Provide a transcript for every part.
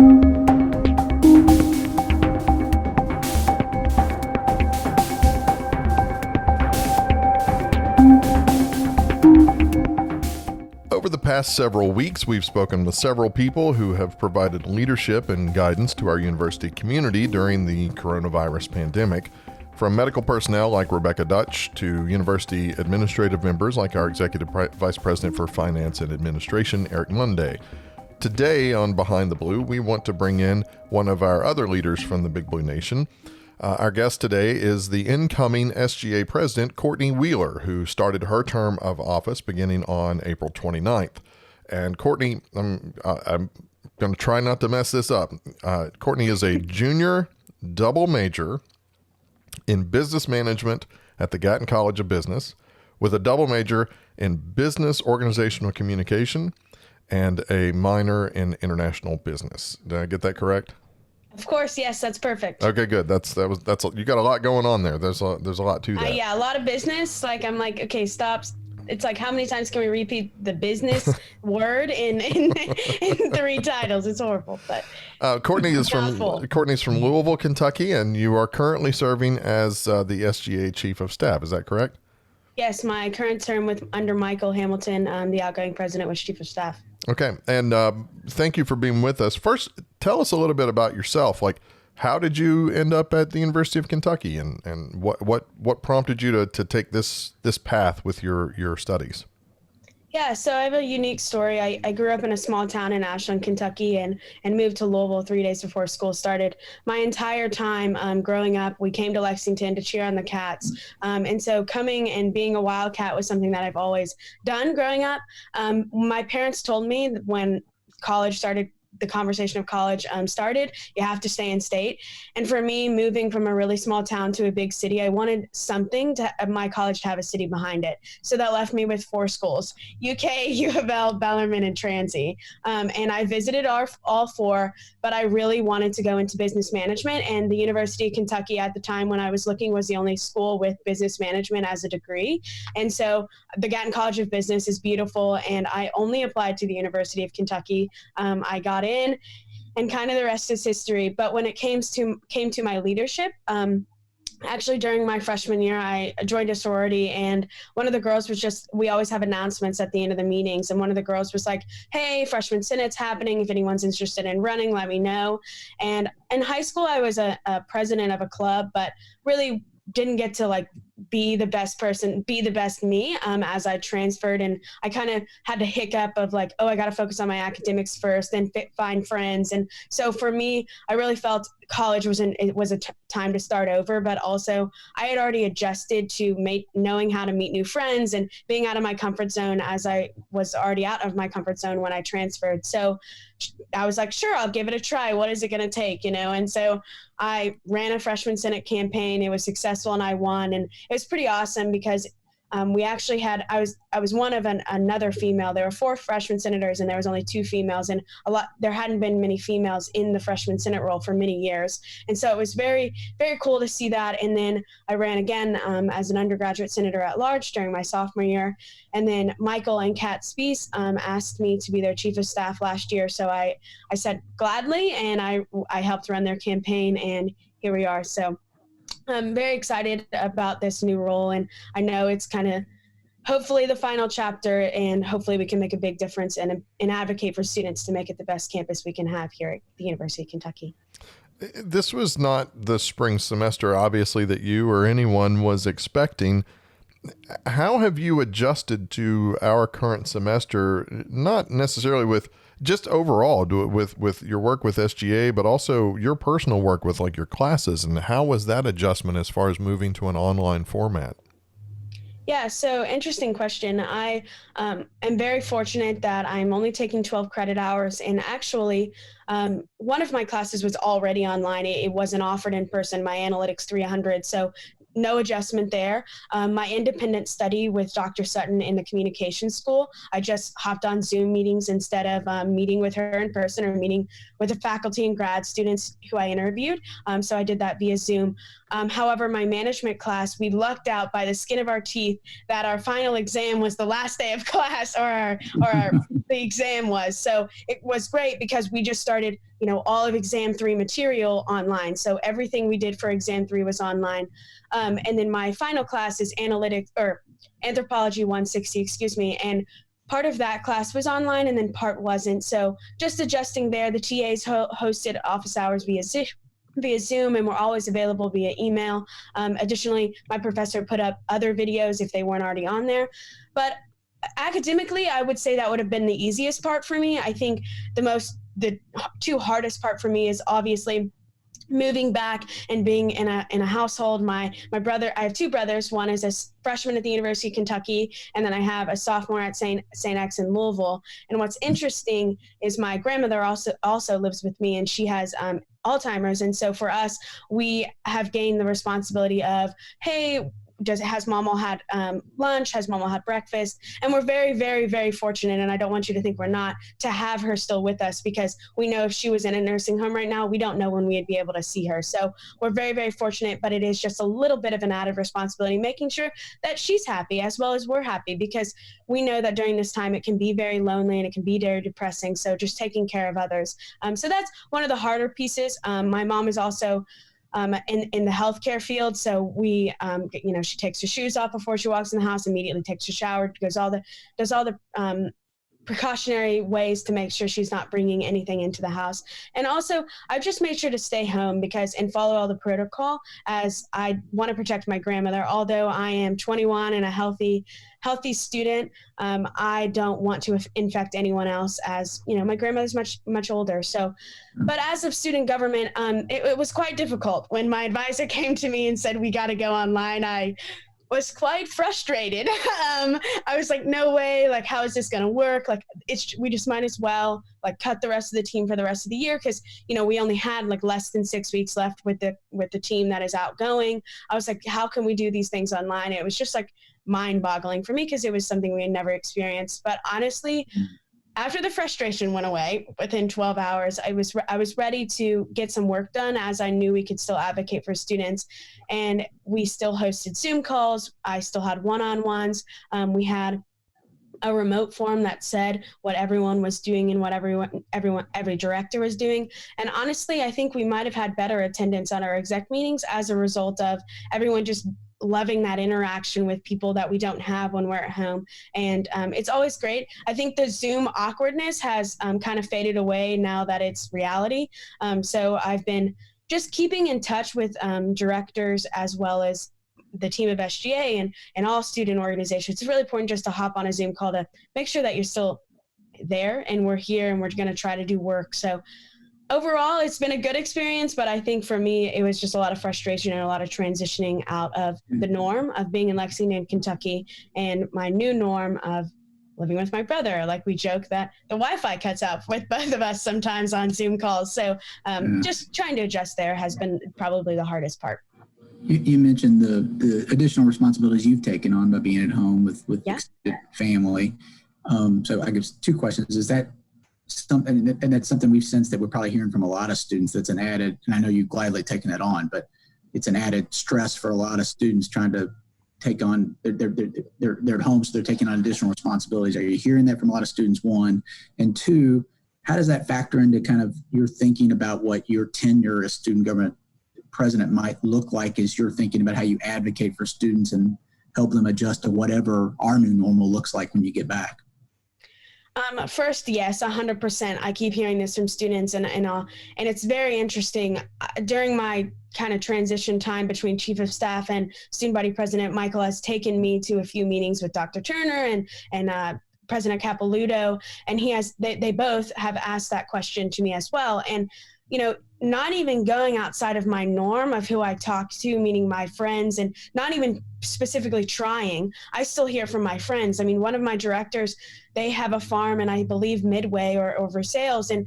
Over the past several weeks, we've spoken with several people who have provided leadership and guidance to our university community during the coronavirus pandemic. From medical personnel like Rebecca Dutch to university administrative members like our Executive Vice President for Finance and Administration, Eric Munday. Today on Behind the Blue, we want to bring in one of our other leaders from the Big Blue Nation. Our guest today is the incoming SGA President Courtney Wheeler, who started her term of office beginning on April 29th. And Courtney, I'm going to try not to mess this up. Courtney is a junior double major in business management at the Gatton College of Business, with a double major in business organizational communication and a minor in international business. Did I get that correct? Of course, yes, that's perfect. Okay, good. That's you got a lot going on there. There's a lot to that. Yeah, a lot of business. Like I'm like, okay, stop. It's like, how many times can we repeat the business word in 3 titles? It's horrible. But Courtney's from Louisville, Kentucky, and you are currently serving as the SGA Chief of Staff. Is that correct? Yes, my current term under Michael Hamilton, the outgoing president, was Chief of Staff. Okay, and thank you for being with us. First, tell us a little bit about yourself. Like, how did you end up at the University of Kentucky, and what prompted you to take this path with your studies? Yeah, so I have a unique story. I grew up in a small town in Ashland, Kentucky, and moved to Louisville 3 days before school started. My entire time growing up, we came to Lexington to cheer on the Cats. And so coming and being a Wildcat was something that I've always done growing up. My parents told me that when college started, the conversation of college started, you have to stay in state. And for me, moving from a really small town to a big city, I wanted something to my college to have a city behind it. So that left me with 4 schools: UK, U of L, Bellarmine, and Transy. And I visited all 4, but I really wanted to go into business management. And the University of Kentucky at the time when I was looking was the only school with business management as a degree. And so the Gatton College of Business is beautiful. And I only applied to the University of Kentucky. I got in, and kind of the rest is history. But when it came to my leadership, actually during my freshman year, I joined a sorority, and one of the girls was we always have announcements at the end of the meetings, and one of the girls was like, hey, freshman senate's happening. If anyone's interested in running, let me know. And in high school, I was a president of a club, but really didn't get to be the best person, be the best me as I transferred. And I kind of had to hiccup of I got to focus on my academics first, then find friends. And so for me, I really felt college was a time to start over, but also I had already adjusted to knowing how to meet new friends and being out of my comfort zone, as I was already out of my comfort zone when I transferred. So I was like, sure, I'll give it a try. What is it going to take? And so I ran a freshman senate campaign. It was successful and I won. And it was pretty awesome because we actually had, I was one of another female. There were 4 freshman senators and there was only 2 females, and there hadn't been many females in the freshman senate role for many years. And so it was very, very cool to see that. And then I ran again as an undergraduate senator at large during my sophomore year. And then Michael and Kat Spies asked me to be their chief of staff last year. So I said gladly, and I helped run their campaign, and here we are. So I'm very excited about this new role, and I know it's kind of hopefully the final chapter, and hopefully we can make a big difference and advocate for students to make it the best campus we can have here at the University of Kentucky. This was not the spring semester, obviously, that you or anyone was expecting. How have you adjusted to our current semester, not necessarily with just overall, do it with your work with SGA, but also your personal work with your classes, and how was that adjustment as far as moving to an online format? Yeah, so interesting question. I am very fortunate that I'm only taking 12 credit hours, and actually one of my classes was already online. It wasn't offered in person, my Analytics 300. So no adjustment there. My independent study with Dr. Sutton in the communications school, I just hopped on Zoom meetings instead of meeting with her in person or meeting with the faculty and grad students who I interviewed. So I did that via Zoom. However, my management class, we lucked out by the skin of our teeth that our final exam was the last day of class, the exam was. So it was great because we just started all of exam 3 material online. So everything we did for exam 3 was online. And then my final class is anthropology 160, and part of that class was online and then part wasn't. So just adjusting there. The TAs hosted office hours via Zoom, and we're always available via email. Additionally, my professor put up other videos if they weren't already on there. But academically, I would say that would have been the easiest part for me. I think the two hardest part for me is obviously moving back and being in a household. My brother, I have two brothers. One is a freshman at the University of Kentucky, and then I have a sophomore at St. X in Louisville. And what's interesting is my grandmother also lives with me, and she has Alzheimer's. And so for us, we have gained the responsibility of, hey, has Mama had lunch? Has Mama had breakfast? And we're very, very, very fortunate, and I don't want you to think we're not, to have her still with us, because we know if she was in a nursing home right now, we don't know when we'd be able to see her. So we're very, very fortunate, but it is just a little bit of an added responsibility, making sure that she's happy as well as we're happy, because we know that during this time it can be very lonely and it can be very depressing. So just taking care of others. So that's one of the harder pieces. My mom is also in the healthcare field. So we, she takes her shoes off before she walks in the house, immediately takes a shower, does all the precautionary ways to make sure she's not bringing anything into the house. And also, I just made sure to stay home and follow all the protocol, as I want to protect my grandmother. Although I am 21 and a healthy student, I don't want to infect anyone else, as my grandmother's much older. So, but as of student government, it was quite difficult. When my advisor came to me and said, we got to go online, I was quite frustrated. I was like, no way, like, how is this going to work? Like, we just might as well cut the rest of the team for the rest of the year, because we only had less than 6 weeks left with the team that is outgoing. I was like, how can we do these things online? It was just mind-boggling for me, because it was something we had never experienced. But honestly, after the frustration went away, within 12 hours, I was ready to get some work done, as I knew we could still advocate for students. And we still hosted Zoom calls. I still had one-on-ones. We had a remote form that said what everyone was doing and what every director was doing. And honestly, I think we might have had better attendance on our exec meetings as a result of everyone just loving that interaction with people that we don't have when we're at home. And it's always great. I think the Zoom awkwardness has kind of faded away now that it's reality. So I've been just keeping in touch with directors, as well as the team of SGA and all student organizations. It's really important just to hop on a Zoom call to make sure that you're still there and we're here and we're going to try to do work. So overall, it's been a good experience, but I think for me, it was just a lot of frustration and a lot of transitioning out of the norm of being in Lexington, Kentucky, and my new norm of living with my brother. Like, we joke that the Wi-Fi cuts out with both of us sometimes on Zoom calls. So just trying to adjust there has been probably the hardest part. You mentioned the additional responsibilities you've taken on by being at home with extended family. So I guess two questions. Is that something, and that's something we've sensed that we're probably hearing from a lot of students, that's an added, and I know you've gladly taken that on, but it's an added stress for a lot of students trying to take on, they're at home, so they're taking on additional responsibilities. Are you hearing that from a lot of students, one? And two, how does that factor into kind of your thinking about what your tenure as student government president might look like, as you're thinking about how you advocate for students and help them adjust to whatever our new normal looks like when you get back? First, yes, 100%. I keep hearing this from students, and it's very interesting. During my kind of transition time between Chief of Staff and Student Body President, Michael has taken me to a few meetings with Dr. Turner and President Capilouto, and they both have asked that question to me as well. And not even going outside of my norm of who I talk to, meaning my friends, and not even specifically trying, I still hear from my friends. I mean, one of my directors, they have a farm, and I believe Midway or Versailles, and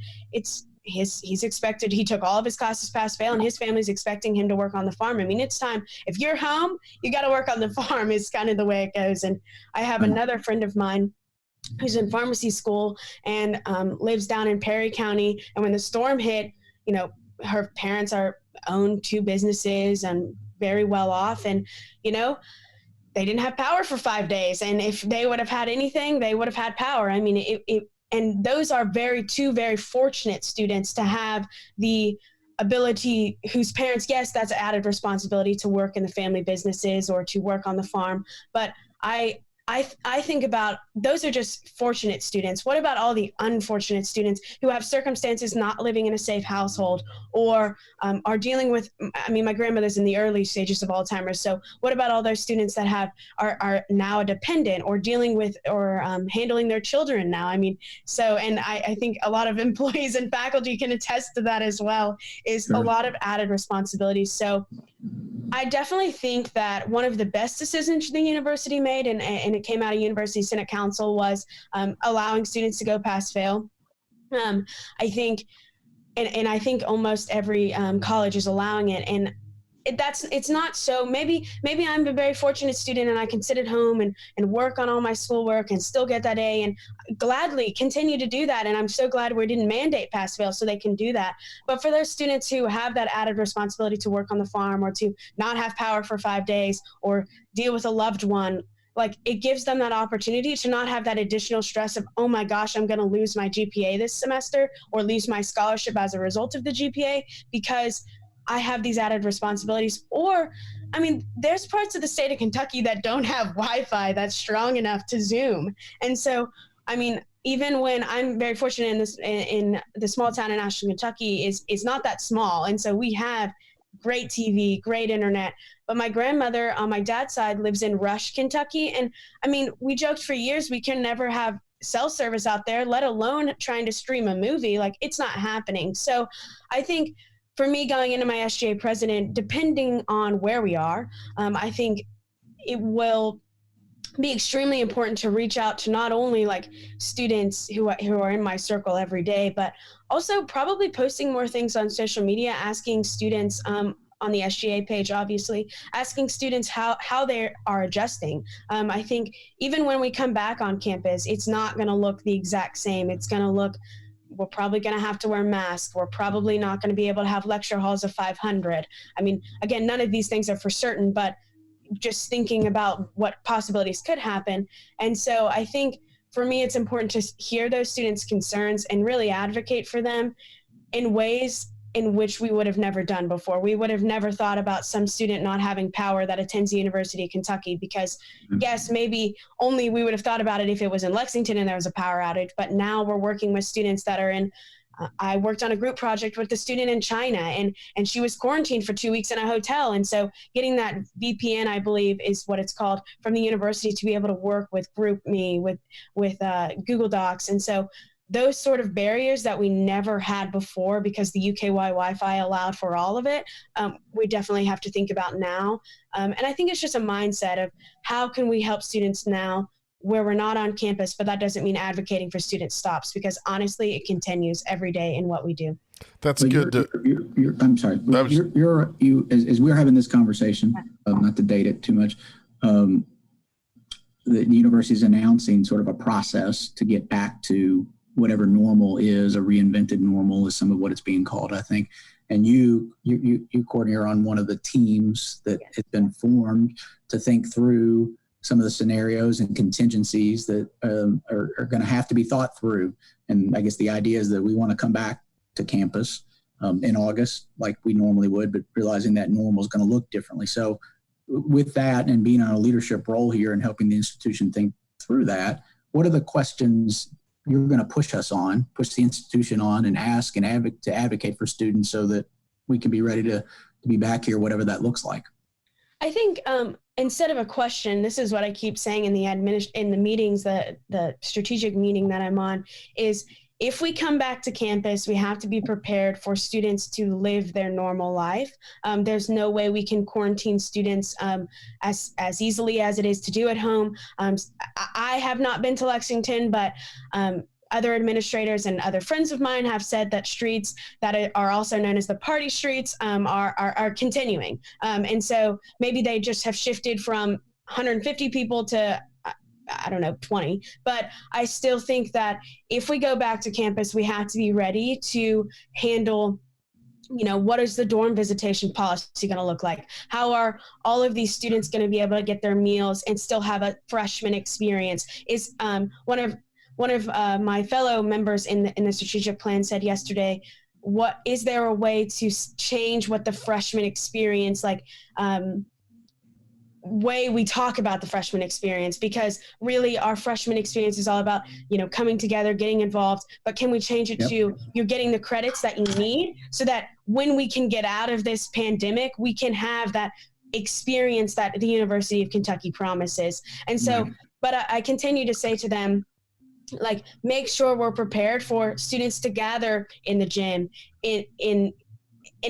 he's expected, he took all of his classes pass fail, and his family's expecting him to work on the farm. I mean, it's time. If you're home, you got to work on the farm, is kind of the way it goes. And I have another friend of mine who's in pharmacy school and lives down in Perry County. And when the storm hit, her parents own two businesses and very well off. And, they didn't have power for 5 days. And if they would have had anything, they would have had power. I mean, And those are two very fortunate students to have the ability, whose parents, yes, that's added responsibility to work in the family businesses or to work on the farm. But I think about, those are just fortunate students. What about all the unfortunate students who have circumstances not living in a safe household, or are dealing with, my grandmother's in the early stages of Alzheimer's. So what about all those students that are now a dependent, or dealing with, or handling their children now? And I think a lot of employees and faculty can attest to that as well, is a lot of added responsibilities. So I definitely think that one of the best decisions the university made, and it came out of University Senate Council, was allowing students to go pass fail. I think, and I think almost every college is allowing it, and it's not so. Maybe I'm a very fortunate student and I can sit at home and work on all my schoolwork and still get that A, and gladly continue to do that. And I'm so glad we didn't mandate pass fail so they can do that. But for those students who have that added responsibility to work on the farm, or to not have power for 5 days, or deal with a loved one, like, it gives them that opportunity to not have that additional stress of, oh my gosh, I'm going to lose my GPA this semester, or lose my scholarship as a result of the GPA, because I have these added responsibilities. Or, there's parts of the state of Kentucky that don't have Wi-Fi that's strong enough to Zoom. And so, even when I'm very fortunate in the small town in Ashland, Kentucky is not that small. And so we have great TV, great internet. But my grandmother on my dad's side lives in Rush, Kentucky. And we joked for years we can never have cell service out there, let alone trying to stream a movie. Like, it's not happening. So I think, for me, going into my SGA president, depending on where we are, I think it will be extremely important to reach out to not only like students who are in my circle every day, but also probably posting more things on social media, asking students on the SGA page, obviously, asking students how they are adjusting. I think even when we come back on campus, it's not going to look the exact same. It's going to look, we're probably going to have to wear masks. We're probably not going to be able to have lecture halls of 500. Again, none of these things are for certain, but just thinking about what possibilities could happen. And so I think for me, it's important to hear those students' concerns and really advocate for them in ways in which we would have never done before. We would have never thought about some student not having power that attends the University of Kentucky, because yes, maybe only we would have thought about it if it was in Lexington and there was a power outage. But now we're working with students that are in, I worked on a group project with a student in China, and she was quarantined for 2 weeks in a hotel. And so getting that VPN, I believe is what it's called, from the university to be able to work with GroupMe, with Google Docs. And so those sort of barriers that we never had before, because the UKY Wi-Fi allowed for all of it, we definitely have to think about now. And I think it's just a mindset of how can we help students now where we're not on campus, but that doesn't mean advocating for student stops, because honestly, it continues every day in what we do. That's good. I'm sorry. As we're having this conversation, not to date it too much, the university is announcing sort of a process to get back to whatever normal is, a reinvented normal is some of what it's being called, I think. And you, Courtney, are on one of the teams that has been formed to think through some of the scenarios and contingencies that are going to have to be thought through. And I guess the idea is that we want to come back to campus in August like we normally would, but realizing that normal is going to look differently. So with that, and being on a leadership role here and helping the institution think through that, what are the questions you're going to push the institution on, and ask and advocate for students so that we can be ready to be back here, whatever that looks like? I think instead of a question, this is what I keep saying in the meetings, the strategic meeting that I'm on, is if we come back to campus, we have to be prepared for students to live their normal life. There's no way we can quarantine students as easily as it is to do at home. I have not been to Lexington, but other administrators and other friends of mine have said that streets that are also known as the party streets are continuing. And so maybe they just have shifted from 150 people to 20, but I still think that if we go back to campus, we have to be ready to handle, what is the dorm visitation policy going to look like? How are all of these students going to be able to get their meals and still have a freshman experience? Is one of my fellow members in the strategic plan said yesterday, what is there a way to change what the freshman experience, way we talk about the freshman experience, because really our freshman experience is all about, coming together, getting involved, but can we change it to you're getting the credits that you need so that when we can get out of this pandemic, we can have that experience that the University of Kentucky promises. And so, but I continue to say to them, make sure we're prepared for students to gather in the gym, in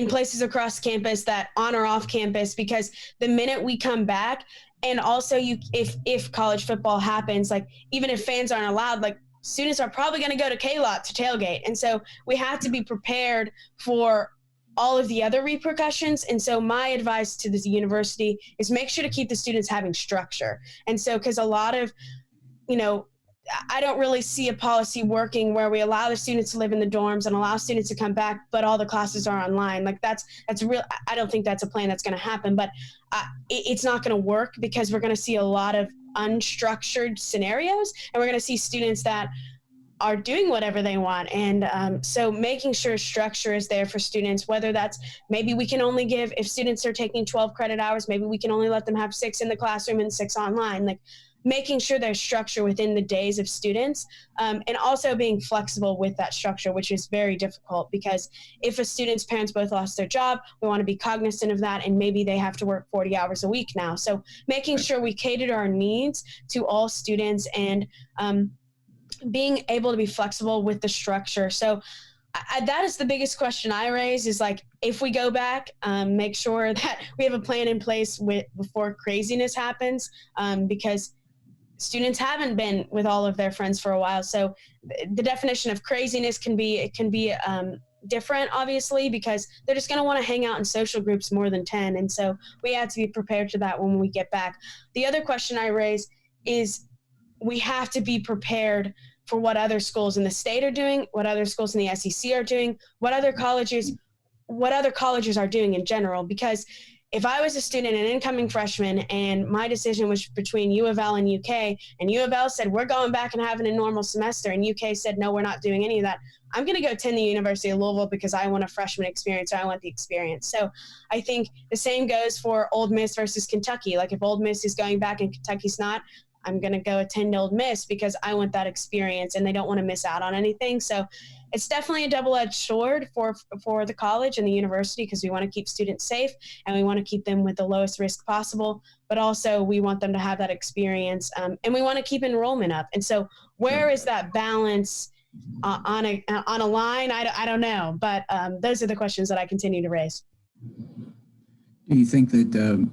places across campus, that on or off campus, because the minute we come back, and also if college football happens, even if fans aren't allowed, students are probably going to go to K-Lot to tailgate. And so we have to be prepared for all of the other repercussions. And so my advice to the university is make sure to keep the students having structure. And so, because a lot of, I don't really see a policy working where we allow the students to live in the dorms and allow students to come back, but all the classes are online. That's real. I don't think that's a plan that's going to happen, but it's not going to work, because we're going to see a lot of unstructured scenarios, and we're going to see students that are doing whatever they want. And so making sure structure is there for students, whether that's maybe we can only give, if students are taking 12 credit hours, maybe we can only let them have 6 in the classroom and 6 online. Making sure there's structure within the days of students, and also being flexible with that structure, which is very difficult, because if a student's parents both lost their job, we want to be cognizant of that, and maybe they have to work 40 hours a week now. So making sure we cater our needs to all students, and being able to be flexible with the structure. So that is the biggest question I raise, is if we go back, make sure that we have a plan in place before craziness happens, because students haven't been with all of their friends for a while. So the definition of craziness can be different, obviously, because they're just going to want to hang out in social groups more than 10. And so we have to be prepared for that when we get back. The other question I raise is we have to be prepared for what other schools in the state are doing, what other schools in the SEC are doing, what other colleges are doing in general. Because if I was a student, an incoming freshman, and my decision was between U of L and UK, and U of L said, we're going back and having a normal semester, and UK said, no, we're not doing any of that, I'm going to go attend the University of Louisville because I want a freshman experience, or I want the experience. So I think the same goes for Ole Miss versus Kentucky. If Ole Miss is going back and Kentucky's not, I'm going to go attend Ole Miss because I want that experience, and they don't want to miss out on anything. So it's definitely a double-edged sword for the college and the university, because we want to keep students safe, and we want to keep them with the lowest risk possible, but also we want them to have that experience, and we want to keep enrollment up. And so where is that balance on a line? I don't know, but those are the questions that I continue to raise. Do you think that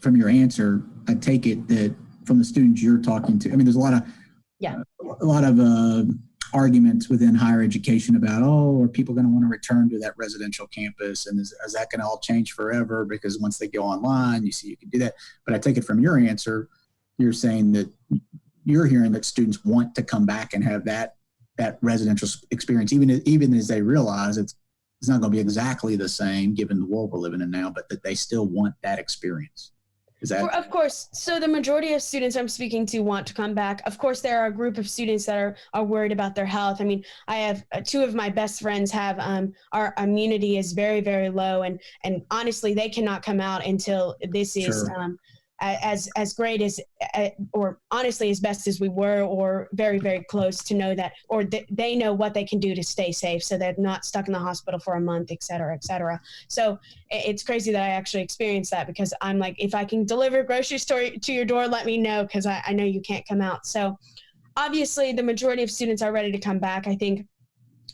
from your answer, I take it that from the students you're talking to, there's a lot of arguments within higher education about, are people going to want to return to that residential campus? And is that going to all change forever? Because once they go online, you can do that. But I take it from your answer, you're saying that you're hearing that students want to come back and have that residential experience, even as they realize it's not going to be exactly the same given the world we're living in now, but that they still want that experience. Of course. So the majority of students I'm speaking to want to come back. Of course, there are a group of students that are worried about their health. I have 2 of my best friends have our immunity is very, very low. And honestly, they cannot come out until this is as great as, or honestly, as best as we were, or very, very close to know that, or they know what they can do to stay safe so they're not stuck in the hospital for a month, et cetera, et cetera. So it's crazy that I actually experienced that, because I'm like, if I can deliver grocery store to your door, let me know, because I know you can't come out. So obviously the majority of students are ready to come back. I think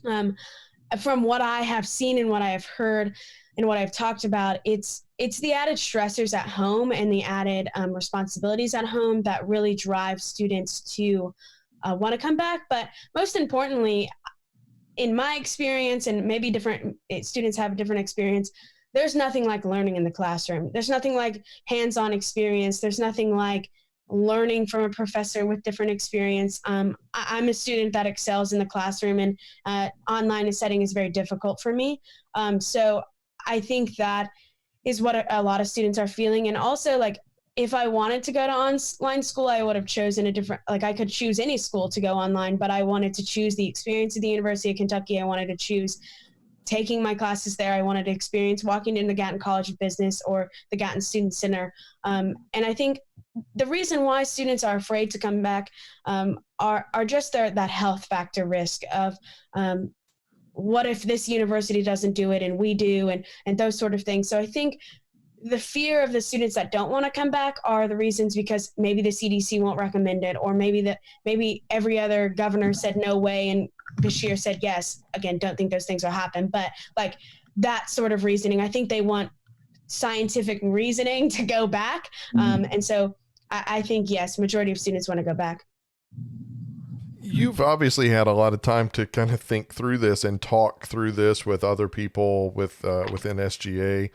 from what I have seen and what I have heard and what I've talked about, it's the added stressors at home and the added responsibilities at home that really drive students to want to come back. But most importantly, in my experience, and maybe different students have a different experience, there's nothing like learning in the classroom. There's nothing like hands-on experience. There's nothing like learning from a professor with different experience. I'm a student that excels in the classroom, and online setting is very difficult for me. So I think that is what a lot of students are feeling. And also, if I wanted to go to online school, I would have chosen a different, like I could choose any school to go online, but I wanted to choose the experience of the University of Kentucky. I wanted to choose taking my classes there. I wanted to experience walking into the Gatton College of Business or the Gatton Student Center. And I think the reason why students are afraid to come back are just that health factor risk of what if this university doesn't do it and we do, and those sort of things. So I think the fear of the students that don't want to come back are the reasons because maybe the CDC won't recommend it, or maybe every other governor said no way and this year said yes. Again, don't think those things will happen, but like that sort of reasoning. I think they want scientific reasoning to go back. And so I think, yes, majority of students want to go back. You've obviously had a lot of time to kind of think through this and talk through this with other people within SGA.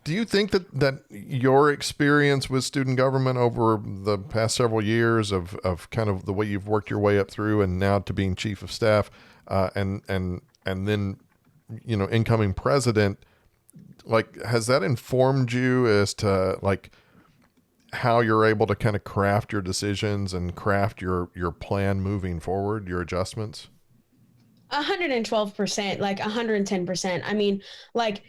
Do you think that your experience with student government over the past several years of kind of the way you've worked your way up through and now to being chief of staff, and then, you know, incoming president, like, has that informed you as to like how you're able to kind of craft your decisions and craft your plan moving forward, your adjustments? 112%, like 110%. I mean, like,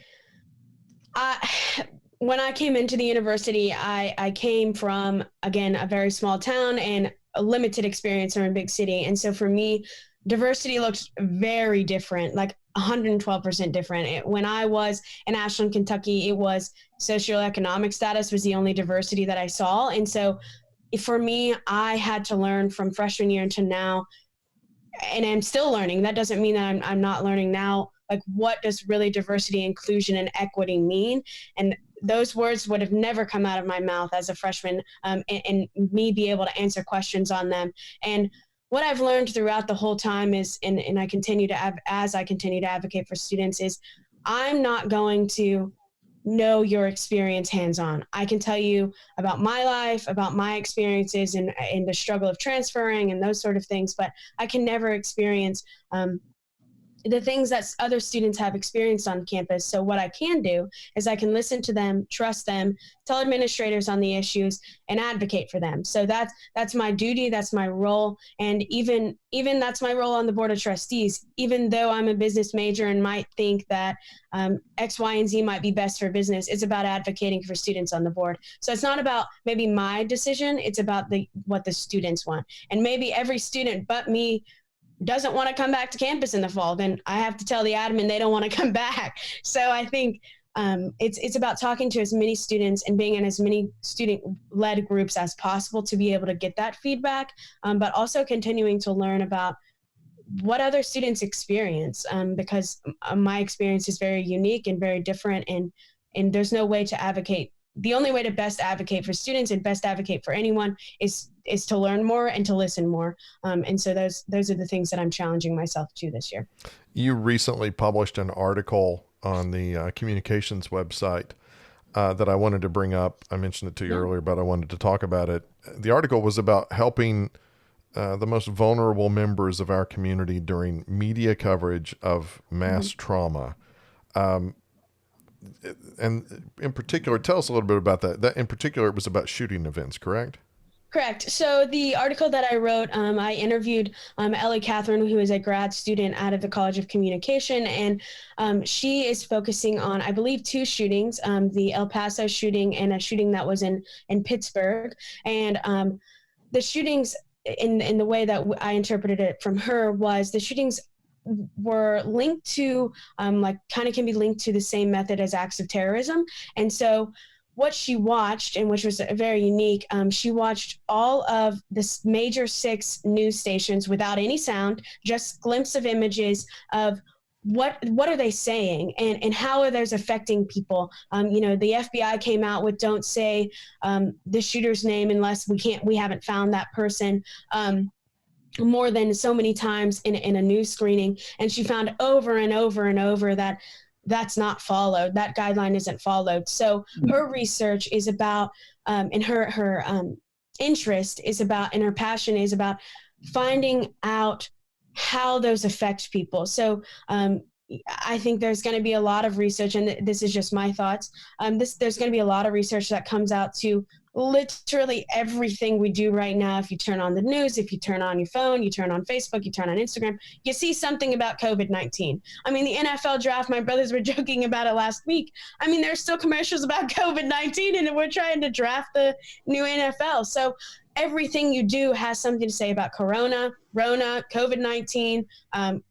when I came into the university, I came from, again, a very small town and a limited experience in a big city. And so for me, diversity looked very different, like 112% different. When I was in Ashland, Kentucky, it was socioeconomic status was the only diversity that I saw. And so for me, I had to learn from freshman year until now, and I'm still learning. That doesn't mean that I'm not learning now. Like, what does really diversity, inclusion, and equity mean? And those words would have never come out of my mouth as a freshman, and me be able to answer questions on them. And what I've learned throughout the whole time is, and I continue to, as I continue to advocate for students, is I'm not going to know your experience hands-on. I can tell you about my life, about my experiences, and the struggle of transferring and those sort of things, but I can never experience the things that other students have experienced on campus. So what I can do is I can listen to them, trust them, tell administrators on the issues, and advocate for them. So that's my duty, that's my role. And even that's my role on the board of trustees, even though I'm a business major and might think that X, Y, and Z might be best for business, it's about advocating for students on the board. So it's not about maybe my decision, it's about what the students want. And maybe every student but me doesn't want to come back to campus in the fall, then I have to tell the admin they don't want to come back. So I think it's about talking to as many students and being in as many student-led groups as possible to be able to get that feedback, but also continuing to learn about what other students experience, because my experience is very unique and very different, and there's no way to advocate. The only way to best advocate for students and best advocate for anyone is to learn more and to listen more. And so those are the things that I'm challenging myself to this year. You recently published an article on the communications website that I wanted to bring up. I mentioned it to you earlier, but I wanted to talk about it. The article was about helping the most vulnerable members of our community during media coverage of mass trauma. And in particular, tell us a little bit about that. That in particular, it was about shooting events, correct? Correct. So the article that I wrote, I interviewed Ellie Catherine, who is a grad student out of the College of Communication, and she is focusing on, I believe, two shootings, the El Paso shooting and a shooting that was in Pittsburgh. And the shootings, in the way that I interpreted it from her, was the shootings were linked to, kind of can be linked to the same method as acts of terrorism. And so what she watched, and which was very unique, she watched all of the major 6 news stations without any sound, just glimpse of images of what are they saying and how are those affecting people. The FBI came out with don't say the shooter's name unless we haven't found that person. More than so many times in a news screening. And she found over and over and over that that's not followed. That guideline isn't followed. So her research is about, and her interest is about, and her passion is about finding out how those affect people. So, I think there's going to be a lot of research, and this is just my thoughts. There's going to be a lot of research that comes out to literally everything we do right now. If you turn on the news, if you turn on your phone, you turn on Facebook, you turn on Instagram, you see something about COVID-19. I mean, the NFL draft, my brothers were joking about it last week. I mean, there's still commercials about COVID-19, and we're trying to draft the new NFL. So everything you do has something to say about Rona, COVID-19,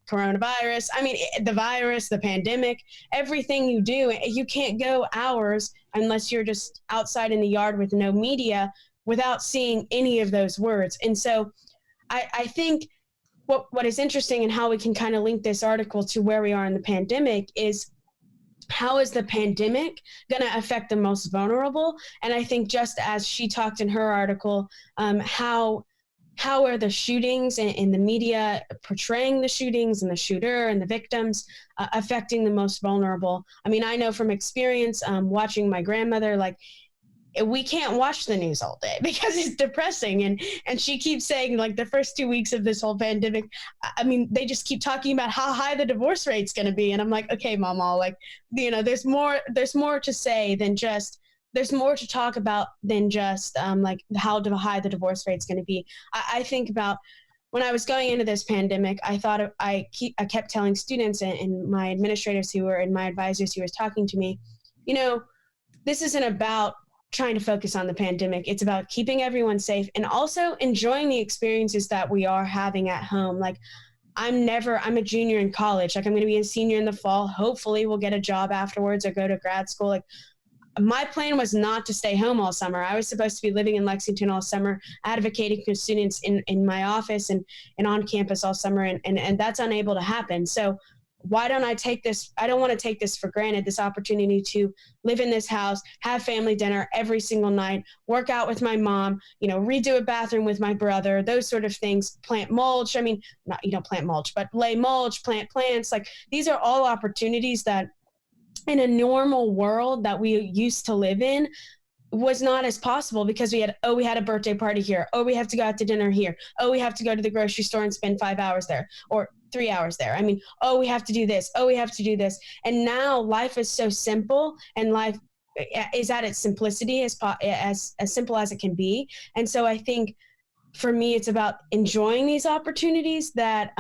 coronavirus. I mean, the virus, the pandemic, everything you do, you can't go hours unless you're just outside in the yard with no media without seeing any of those words. And so I think what is interesting and how we can kind of link this article to where we are in the pandemic is, how is the pandemic going to affect the most vulnerable? And I think, just as she talked in her article, how are the shootings and the media portraying the shootings and the shooter and the victims affecting the most vulnerable? I mean, I know from experience, watching my grandmother, like, we can't watch the news all day because it's depressing. And she keeps saying, like, the first 2 weeks of this whole pandemic, I mean, they just keep talking about how high the divorce rate's going to be. And I'm like, okay, Mama, like, you know, there's more to say than just, there's more to talk about than just like how high the divorce rate's going to be. I think about when I was going into this pandemic, I kept telling students and my administrators who were, and my advisors who were talking to me, you know, this isn't about trying to focus on the pandemic. It's about keeping everyone safe and also enjoying the experiences that we are having at home. Like, I'm a junior in college. Like, I'm going to be a senior in the fall. Hopefully we'll get a job afterwards or go to grad school. Like, my plan was not to stay home all summer. I was supposed to be living in Lexington all summer, advocating for students in my office and on campus all summer. And that's unable to happen. So why don't I take this? I don't want to take this for granted, this opportunity to live in this house, have family dinner every single night, work out with my mom, you know, redo a bathroom with my brother, those sort of things, plant mulch. I mean, you don't plant mulch, but lay mulch, plant plants. Like, these are all opportunities that in a normal world that we used to live in was not as possible, because we had a birthday party here. Oh, we have to go out to dinner here. Oh, we have to go to the grocery store and spend 5 hours there, or 3 hours there. I mean, oh, we have to do this. Oh, we have to do this. And now life is so simple, and life is at its simplicity, as simple as it can be. And so I think for me, it's about enjoying these opportunities that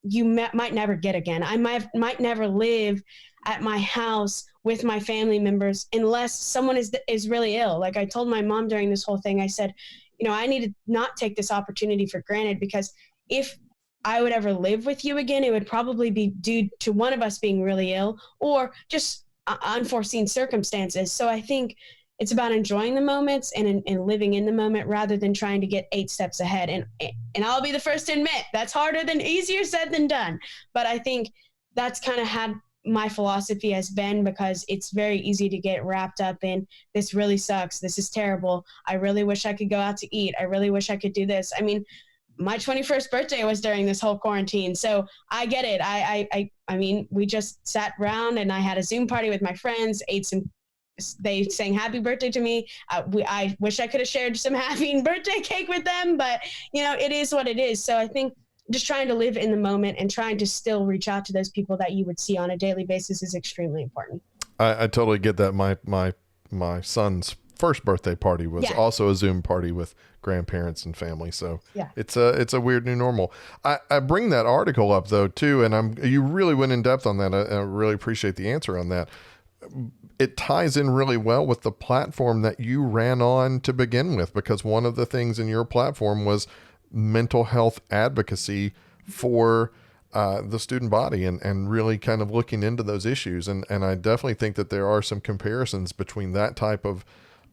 you might never get again. I might never live at my house with my family members unless someone is really ill. Like, I told my mom during this whole thing, I said, you know, I need to not take this opportunity for granted, because if I would ever live with you again, it would probably be due to one of us being really ill or just unforeseen circumstances. So I think it's about enjoying the moments and living in the moment rather than trying to get 8 steps ahead. And I'll be the first to admit that's easier said than done. But I think that's kind of had my philosophy has been, because it's very easy to get wrapped up in, this really sucks, this is terrible, I really wish I could go out to eat, I really wish I could do this. I mean, my 21st birthday was during this whole quarantine, so I get it. I mean, we just sat around and I had a Zoom party with my friends, they sang happy birthday to me. I wish I could have shared some happy birthday cake with them, but you know, it is what it is. So I think just trying to live in the moment and trying to still reach out to those people that you would see on a daily basis is extremely important. I totally get that. My son's first birthday party was also a Zoom party with grandparents and family. So it's a weird new normal. I bring that article up though too, and you really went in depth on that. I really appreciate the answer on that. It ties in really well with the platform that you ran on to begin with, because one of the things in your platform was mental health advocacy for the student body and really kind of looking into those issues. And I definitely think that there are some comparisons between that type of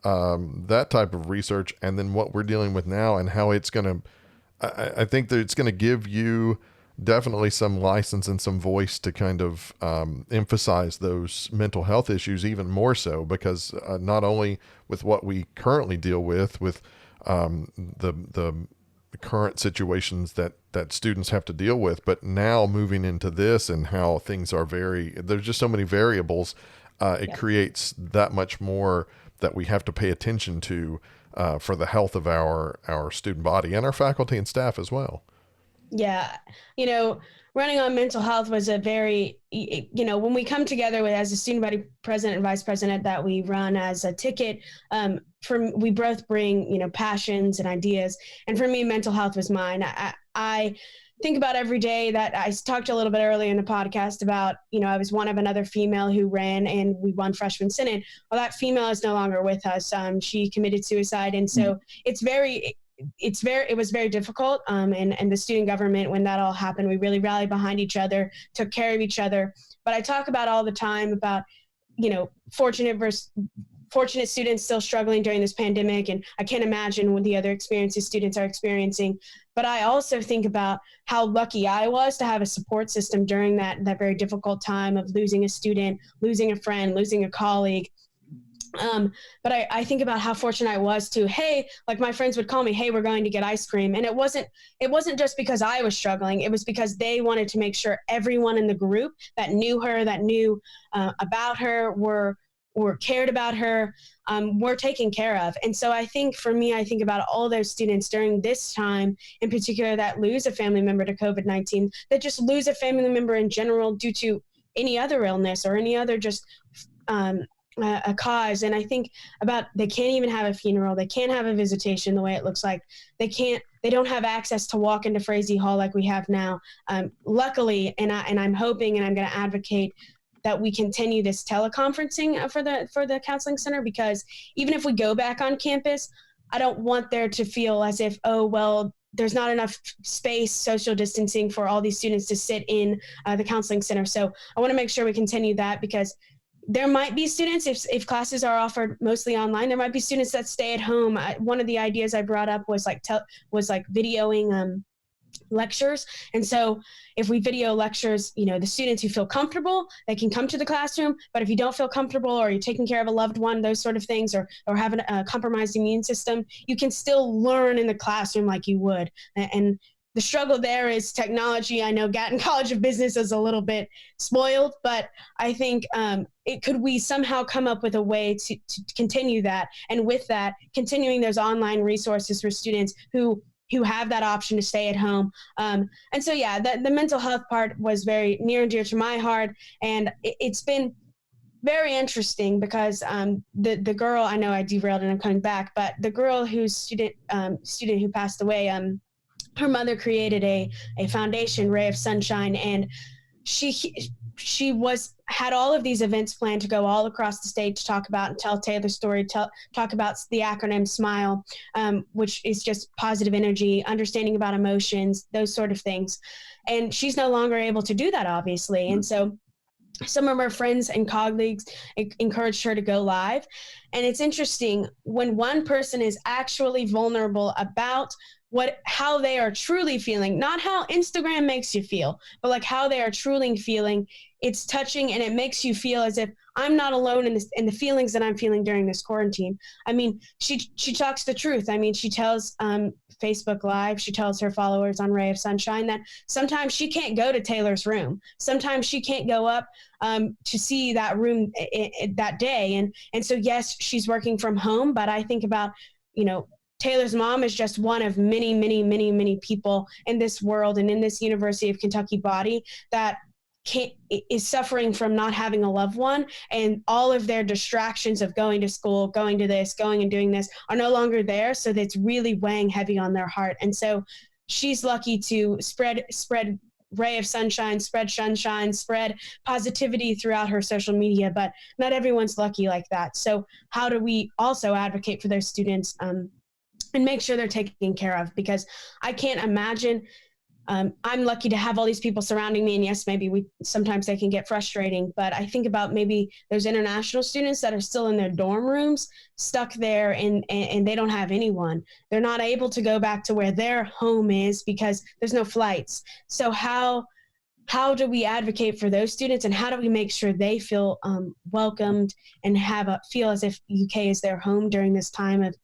research and then what we're dealing with now, and how it's going to, I think that it's going to give you definitely some license and some voice to kind of emphasize those mental health issues even more so, because not only with what we currently deal with the current situations that students have to deal with, but now moving into this and how things are there's just so many variables. It creates that much more that we have to pay attention to for the health of our student body and our faculty and staff as well. Yeah. Running on mental health was a very, when we come together as a student body president and vice president that we run as a ticket, we both bring, passions and ideas. And for me, mental health was mine. I think about every day that I talked a little bit earlier in the podcast about, I was one of another female who ran and we won freshman synod. Well, that female is no longer with us. She committed suicide. And so it was very difficult. And the student government, when that all happened, we really rallied behind each other, took care of each other. But I talk about all the time about, fortunate students still struggling during this pandemic. And I can't imagine what the other experiences students are experiencing. But I also think about how lucky I was to have a support system during that very difficult time of losing a student, losing a friend, losing a colleague. But I think about how fortunate I was to, hey, like my friends would call me, hey, we're going to get ice cream. And it wasn't just because I was struggling. It was because they wanted to make sure everyone in the group that knew her, that knew about her, were cared about her, were taken care of. And so I think for me, I think about all those students during this time in particular that lose a family member to COVID-19, that just lose a family member in general due to any other illness or any other just a cause. And I think about, they can't even have a funeral. They can't have a visitation the way it looks like. They don't have access to walk into Frazee Hall like we have now. Luckily, and I'm hoping, and I'm going to advocate that we continue this teleconferencing for the counseling center, because even if we go back on campus, I don't want there to feel as if, oh, well, there's not enough space, social distancing for all these students to sit in the counseling center. So I want to make sure we continue that, because there might be students, if classes are offered mostly online, there might be students that stay at home. One of the ideas I brought up was videoing lectures. And so if we video lectures, the students who feel comfortable, they can come to the classroom. But if you don't feel comfortable, or you're taking care of a loved one, those sort of things, or have a compromised immune system, you can still learn in the classroom like you would. And the struggle there is technology. I know Gatton College of Business is a little bit spoiled, but I think could we somehow come up with a way to continue that, and with that, continuing those online resources for students who have that option to stay at home. And so, yeah, the mental health part was very near and dear to my heart. And it's been very interesting because the girl, I know I derailed and I'm coming back, but the girl whose student who passed away, her mother created a foundation, Ray of Sunshine, and she had all of these events planned to go all across the state to talk about and tell Taylor's story, talk about the acronym SMILE, which is just positive energy, understanding about emotions, those sort of things. And she's no longer able to do that, obviously. And so some of her friends and colleagues encouraged her to go live. And it's interesting when one person is actually vulnerable about how they are truly feeling, not how Instagram makes you feel, but like how they are truly feeling. It's touching, and it makes you feel as if I'm not alone in the feelings that I'm feeling during this quarantine. I mean, she talks the truth. I mean, she tells Facebook Live, she tells her followers on Ray of Sunshine that sometimes she can't go to Taylor's room. Sometimes she can't go up to see that room that day. And so, yes, she's working from home, but I think about, Taylor's mom is just one of many, many, many, many people in this world and in this University of Kentucky body that is suffering from not having a loved one, and all of their distractions of going to school, going to this, going and doing this are no longer there. So that's really weighing heavy on their heart. And so she's lucky to spread Ray of Sunshine, spread positivity throughout her social media, but not everyone's lucky like that. So how do we also advocate for those students and make sure they're taken care of? Because I can't imagine. I'm lucky to have all these people surrounding me, and yes, maybe sometimes they can get frustrating, but I think about maybe those international students that are still in their dorm rooms, stuck there, and they don't have anyone. They're not able to go back to where their home is because there's no flights. So how do we advocate for those students, and how do we make sure they feel welcomed and feel as if UK is their home during this time of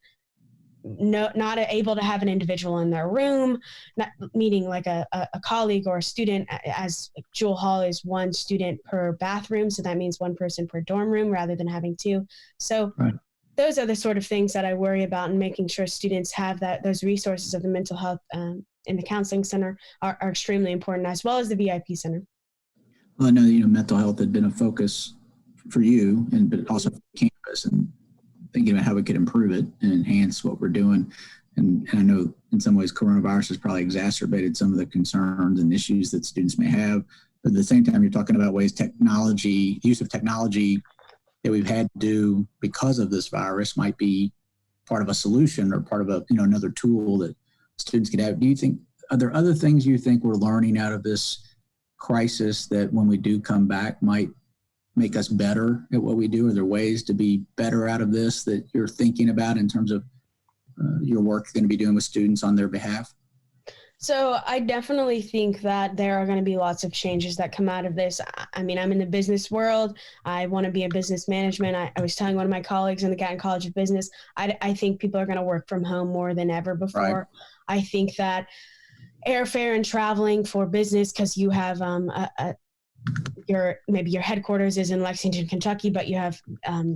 not able to have an individual in their room, not meeting like a colleague or a student, as Jewel Hall is one student per bathroom. So that means one person per dorm room rather than having two. So right. those are the sort of things that I worry about, and making sure students have those resources of the mental health in the counseling center are extremely important, as well as the VIP center. Well, I know, mental health had been a focus for you, but also for campus, and thinking about how we could improve it and enhance what we're doing. And I know in some ways coronavirus has probably exacerbated some of the concerns and issues that students may have. But at the same time, you're talking about ways use of technology that we've had to do because of this virus might be part of a solution or part of another tool that students could have. Are there other things you think we're learning out of this crisis that when we do come back might make us better at what we do? Are there ways to be better out of this that you're thinking about in terms of your work you're going to be doing with students on their behalf? So I definitely think that there are going to be lots of changes that come out of this. I mean, I'm in the business world. I want to be a business management. I was telling one of my colleagues in the Gatton College of Business, I think people are going to work from home more than ever before. Right. I think that airfare and traveling for business, because you have maybe your headquarters is in Lexington, Kentucky, but you have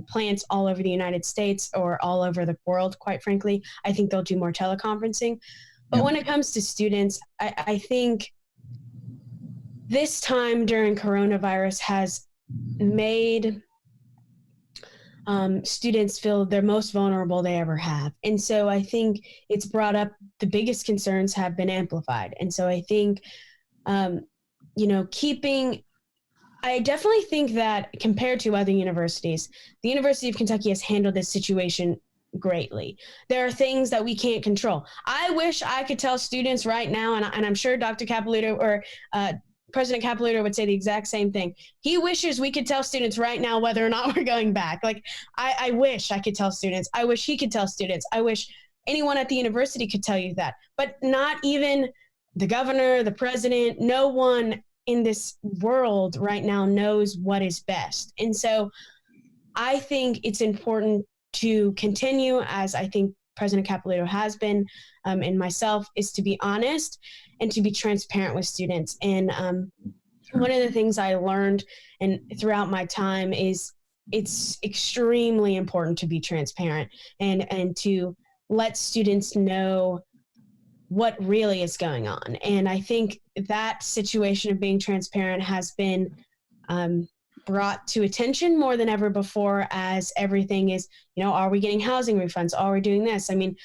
plants all over the United States or all over the world, quite frankly. I think they'll do more teleconferencing. But when it comes to students, I think this time during coronavirus has made students feel they're most vulnerable they ever have. And so I think it's brought up the biggest concerns have been amplified. And so I think, I definitely think that compared to other universities, the University of Kentucky has handled this situation greatly. There are things that we can't control. I wish I could tell students right now, and I'm sure Dr. Capilouto or President Capilouto would say the exact same thing. He wishes we could tell students right now whether or not we're going back. Like, I wish I could tell students. I wish he could tell students. I wish anyone at the university could tell you that. But not even the governor, the president, no one in this world right now knows what is best. And so I think it's important to continue, as I think President Capilouto has been, and myself, is to be honest and to be transparent with students. And one of the things I learned and throughout my time is it's extremely important to be transparent and to let students know what really is going on. And I think that situation of being transparent has been brought to attention more than ever before, as everything is, are we getting housing refunds? Are we doing this? I mean,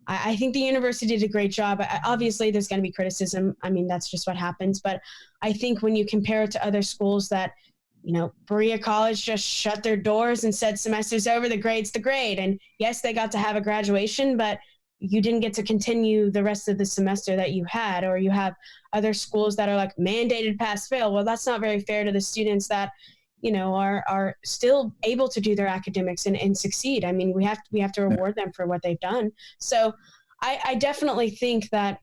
I think the university did a great job. Obviously, there's going to be criticism. I mean, that's just what happens. But I think when you compare it to other schools that, Berea College just shut their doors and said semester's over, the grade's the grade. And yes, they got to have a graduation, but you didn't get to continue the rest of the semester that you had. Or you have other schools that are like mandated pass fail. Well, that's not very fair to the students that are still able to do their academics and succeed. I mean, we have to reward them for what they've done. So I definitely think that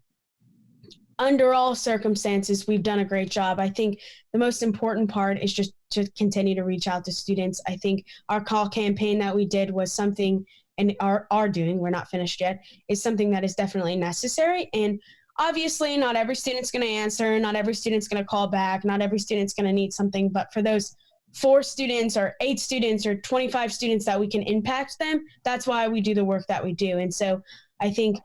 under all circumstances, we've done a great job. I think the most important part is just to continue to reach out to students. I think our call campaign that we did was something, and are doing, we're not finished yet, is something that is definitely necessary. And obviously not every student's going to answer, not every student's going to call back, not every student's going to need something, but for those 4 students or 8 students or 25 students that we can impact them, that's why we do the work that we do. And so I think,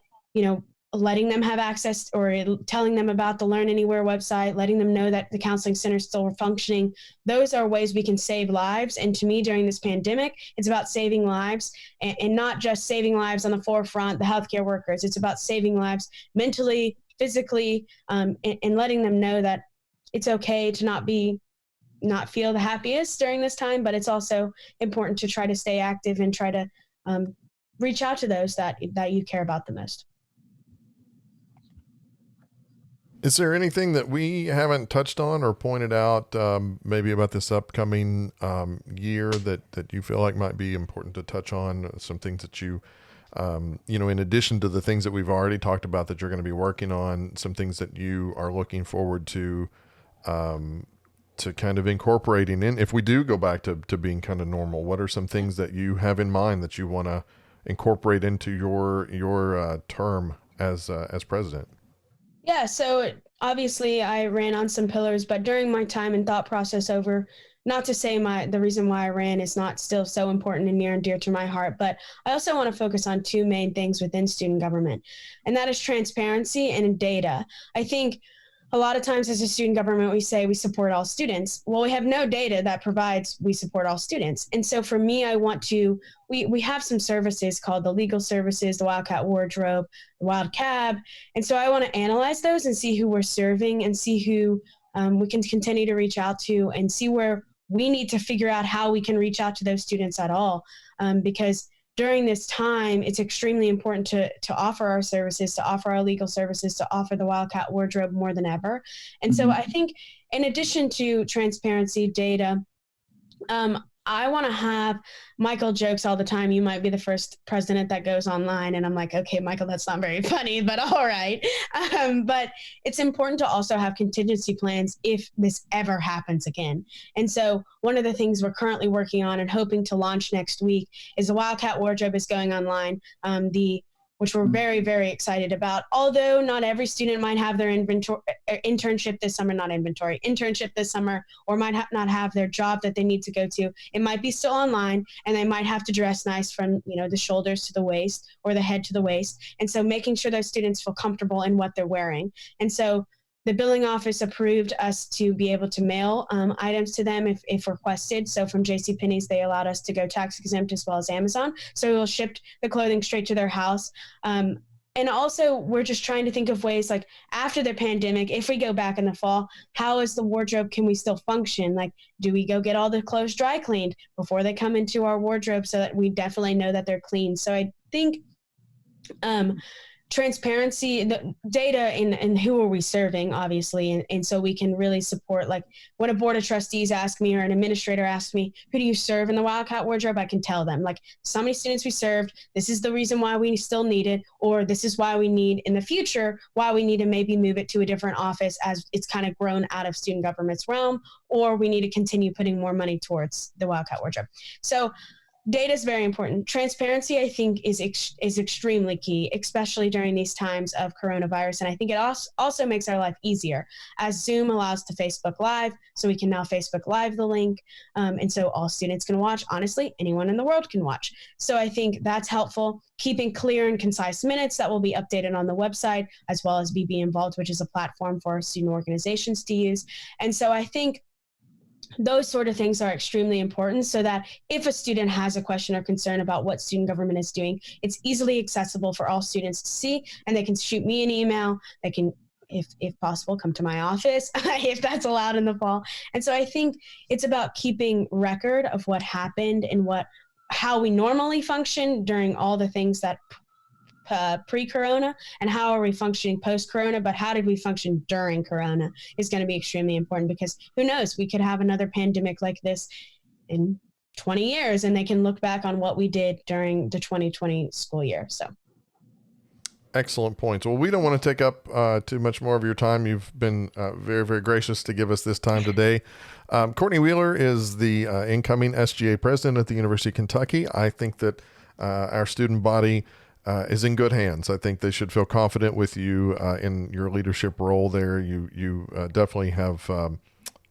letting them have access or telling them about the Learn Anywhere website, letting them know that the counseling center is still functioning, those are ways we can save lives. And to me, during this pandemic, it's about saving lives and not just saving lives on the forefront, the healthcare workers. It's about saving lives mentally, physically, and letting them know that it's okay to not feel the happiest during this time, but it's also important to try to stay active and try to reach out to those that you care about the most. Is there anything that we haven't touched on or pointed out maybe about this upcoming year that you feel like might be important to touch on? Some things that you, in addition to the things that we've already talked about that you're going to be working on, some things that you are looking forward to kind of incorporating in, if we do go back to being kind of normal. What are some things that you have in mind that you want to incorporate into your term as president? Yeah, so obviously I ran on some pillars, but during my time and thought process over not to say the reason why I ran is not still so important and near and dear to my heart, but I also want to focus on two main things within student government, and that is transparency and data. I think a lot of times as a student government, we say we support all students. Well, we have no data that provides we support all students. And so for me, I want to, we have some services called the legal services, the Wildcat Wardrobe, the Wild Cab. And so I want to analyze those and see who we're serving and see who we can continue to reach out to and see where we need to figure out how we can reach out to those students at all. Because during this time, it's extremely important to offer our services, to offer our legal services, to offer the Wildcat Wardrobe more than ever. And so I think in addition to transparency, data, I want to have, Michael jokes all the time, you might be the first president that goes online. And I'm like, okay, Michael, that's not very funny, but all right. But it's important to also have contingency plans if this ever happens again. And so one of the things we're currently working on and hoping to launch next week is the Wildcat Wardrobe is going online. Which we're very, very excited about. Although not every student might have their internship this summer, or might not have their job that they need to go to. It might be still online, and they might have to dress nice from the shoulders to the waist or the head to the waist. And so making sure those students feel comfortable in what they're wearing. And so the billing office approved us to be able to mail items to them if requested. So from JCPenney's, they allowed us to go tax exempt as well as Amazon. So we'll ship the clothing straight to their house. And also, we're just trying to think of ways, like after the pandemic, if we go back in the fall, how is the wardrobe, can we still function? Like, do we go get all the clothes dry cleaned before they come into our wardrobe so that we definitely know that they're clean? So I think transparency, the data, and who are we serving, obviously, and so we can really support, like when a board of trustees ask me or an administrator asks me, who do you serve in the Wildcat Wardrobe, I can tell them, like, so many students we served, this is the reason why we still need it, or this is why we need in the future, why we need to maybe move it to a different office as it's kind of grown out of student government's realm, or we need to continue putting more money towards the Wildcat Wardrobe. So data is very important. Transparency, I think, is extremely key, especially during these times of coronavirus. And I think it also makes our life easier, as Zoom allows to Facebook Live. So we can now Facebook Live the link. And so all students can watch. Honestly, anyone in the world can watch. So I think that's helpful. Keeping clear and concise minutes that will be updated on the website, as well as BB Involved, which is a platform for student organizations to use. And so I think those sort of things are extremely important, so that if a student has a question or concern about what student government is doing, it's easily accessible for all students to see, and they can shoot me an email. They can, if possible, come to my office if that's allowed in the fall. And so I think it's about keeping record of what happened and how we normally function during all the things that pre-corona, and how are we functioning post-corona, but how did we function during corona is going to be extremely important, because who knows, we could have another pandemic like this in 20 years and they can look back on what we did during the 2020 school year. So excellent points. Well, we don't want to take up too much more of your time. You've been very, very gracious to give us this time today. Courtney Wheeler is the incoming SGA president at the University of Kentucky. I think that our student body is in good hands. I think they should feel confident with you in your leadership role there. You definitely have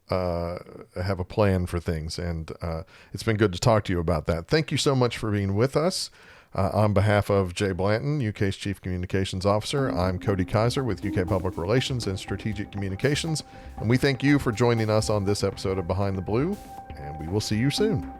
a plan for things, and it's been good to talk to you about that. Thank you so much for being with us. On behalf of Jay Blanton, UK's Chief Communications Officer, I'm Cody Kaiser with UK Public Relations and Strategic Communications, and we thank you for joining us on this episode of Behind the Blue, and we will see you soon.